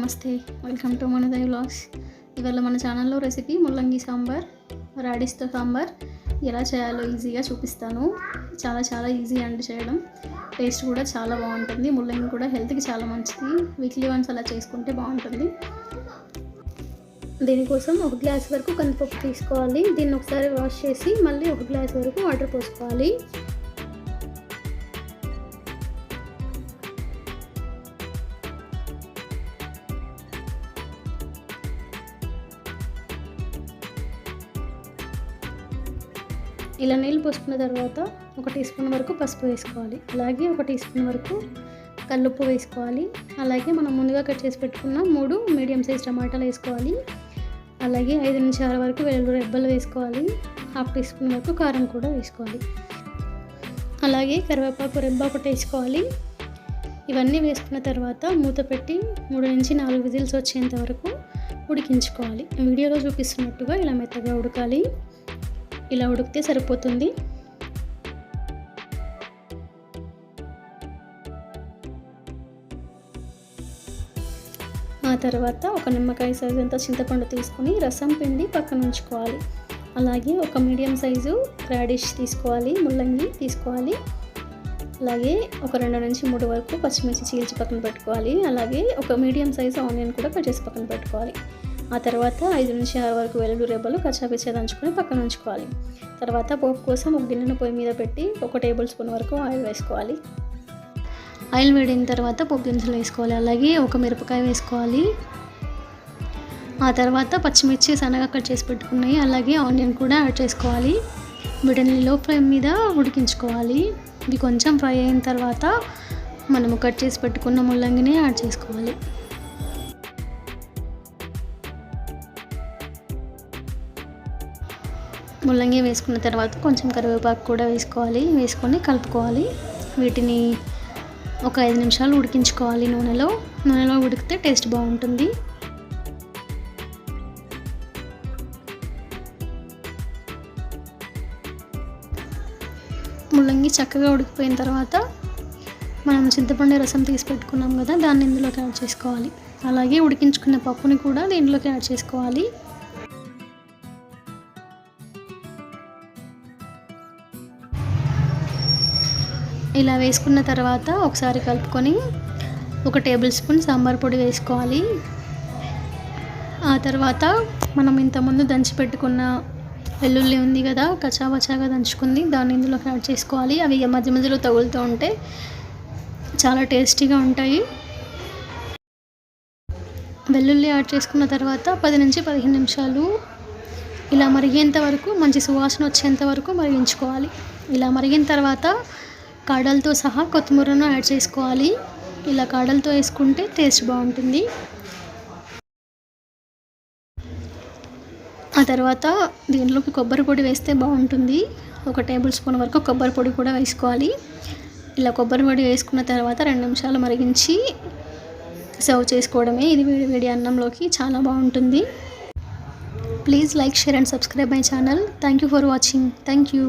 నమస్తే, welcome to Manudhay vlogs. ఇవాళ మన ఛానల్లో రెసిపీ ముల్లంగి సాంబార్, రాడిష్తో సాంబార్ ఎలా చేయాలో ఈజీగా చూపిస్తాను. చాలా ఈజీ అండి చేయడం. టేస్ట్ కూడా చాలా బాగుంటుంది. ముల్లంగి కూడా హెల్త్కి చాలా మంచిది. వీక్లీ వన్స్ అలా చేసుకుంటే బాగుంటుంది. దీనికోసం 1 గ్లాస్ వరకు కందిపప్పు తీసుకోవాలి. దీన్ని ఒకసారి వాష్ చేసి మళ్ళీ 1 గ్లాస్ వరకు వాటర్ పోసుకోవాలి. ఇలా నీళ్ళు పోసుకున్న తర్వాత 1 టీ స్పూన్ వరకు పసుపు వేసుకోవాలి. అలాగే 1 టీ స్పూన్ వరకు కల్లుప్పు వేసుకోవాలి. అలాగే మనం ముందుగా కట్ చేసి పెట్టుకున్న 3 మీడియం సైజ్ టమాటాలు వేసుకోవాలి. అలాగే 5 నుంచి 6 వరకు వెల్లుల్లి రెబ్బలు వేసుకోవాలి. 1/2 టీ స్పూన్ వరకు కారం కూడా వేసుకోవాలి. అలాగే కరివేపాకు రెబ్బ ఒకటి వేసుకోవాలి. ఇవన్నీ వేసుకున్న తర్వాత మూత పెట్టి 3 నుంచి 4 విజిల్స్ వచ్చేంత వరకు ఉడికించుకోవాలి. వీడియోలో చూపిస్తున్నట్టుగా ఇలా మెత్తగా ఉడకాలి. ఇలా ఉడికితే సరిపోతుంది. ఆ తర్వాత ఒక నిమ్మకాయ సైజు అంత చింతపండు తీసుకొని రసం పిండి పక్కన ఉంచుకోవాలి. అలాగే ఒక మీడియం సైజు రాడిష్ తీసుకోవాలి, ముల్లంగి తీసుకోవాలి. అలాగే ఒక 2 నుంచి 3 వరకు పచ్చిమిర్చి చీల్చి పక్కన పెట్టుకోవాలి. అలాగే ఒక మీడియం సైజు ఆనియన్ కూడా కట్ చేసి పక్కన పెట్టుకోవాలి. ఆ తర్వాత 5 నుంచి 6 వరకు వెల్లుల్లి రెబ్బలు కచ్చాపిచ్చా దంచుకొని పక్కన ఉంచుకోవాలి. తర్వాత పోపు కోసం ఒక గిన్నెను పొయ్యి మీద పెట్టి 1 టేబుల్ స్పూన్ వరకు ఆయిల్ వేసుకోవాలి. ఆయిల్ వేడిన తర్వాత పోపు దినుసులు వేసుకోవాలి. అలాగే ఒక మిరపకాయ వేసుకోవాలి. ఆ తర్వాత పచ్చిమిర్చి సన్నగా కట్ చేసి పెట్టుకున్నాయి. అలాగే ఆనియన్ కూడా యాడ్ చేసుకోవాలి. వీటిని లో ఫ్లేమ్ మీద ఉడికించుకోవాలి. ఇవి కొంచెం ఫ్రై అయిన తర్వాత మనము కట్ చేసి పెట్టుకున్న ముల్లంగిని యాడ్ చేసుకోవాలి. ముల్లంగి వేసుకున్న తర్వాత కొంచెం కరివేపాకు కూడా వేసుకోవాలి. వేసుకొని కలుపుకోవాలి. వీటిని ఒక 5 నిమిషాలు ఉడికించుకోవాలి. నూనెలో ఉడికితే టేస్ట్ బాగుంటుంది. ముల్లంగి చక్కగా ఉడికిపోయిన తర్వాత మనం చింతపండు రసం తీసి పెట్టుకున్నాం కదా, దాన్ని ఇందులోకి యాడ్ చేసుకోవాలి. అలాగే ఉడికించుకున్న పప్పుని కూడా దీంట్లోకి యాడ్ చేసుకోవాలి. ఇలా వేసుకున్న తర్వాత ఒకసారి కలుపుకొని 1 టేబుల్ స్పూన్ సాంబార్ పొడి వేసుకోవాలి. ఆ తర్వాత మనం ఇంతకుముందు దంచి పెట్టుకున్న వెల్లుల్లి ఉంది కదా, కచ్చాపచ్చాగా దంచుకుంది, దాన్ని ఇందులోకి యాడ్ చేసుకోవాలి. అవి మధ్య మధ్యలో తగులుతూ ఉంటే చాలా టేస్టీగా ఉంటాయి. వెల్లుల్లి యాడ్ చేసుకున్న తర్వాత 10 నుంచి 15 నిమిషాలు ఇలా మరిగేంత వరకు, మంచి సువాసన వచ్చేంత వరకు మరిగించుకోవాలి. ఇలా మరిగిన తర్వాత కాడలతో సహా కొత్తిమీరను యాడ్ చేసుకోవాలి. ఇలా కాడలతో వేసుకుంటే టేస్ట్ బాగుంటుంది. ఆ తర్వాత దీంట్లోకి కొబ్బరి పొడి వేస్తే బాగుంటుంది. 1 టేబుల్ స్పూన్ వరకు కొబ్బరి పొడి కూడా వేసుకోవాలి. ఇలా కొబ్బరి పొడి వేసుకున్న తర్వాత 2 నిమిషాలు మరిగించి సర్వ్ చేసుకోవడమే. ఇది వేడి అన్నంలోకి చాలా బాగుంటుంది. Please like, share and subscribe my channel. Thank you for watching. Thank you.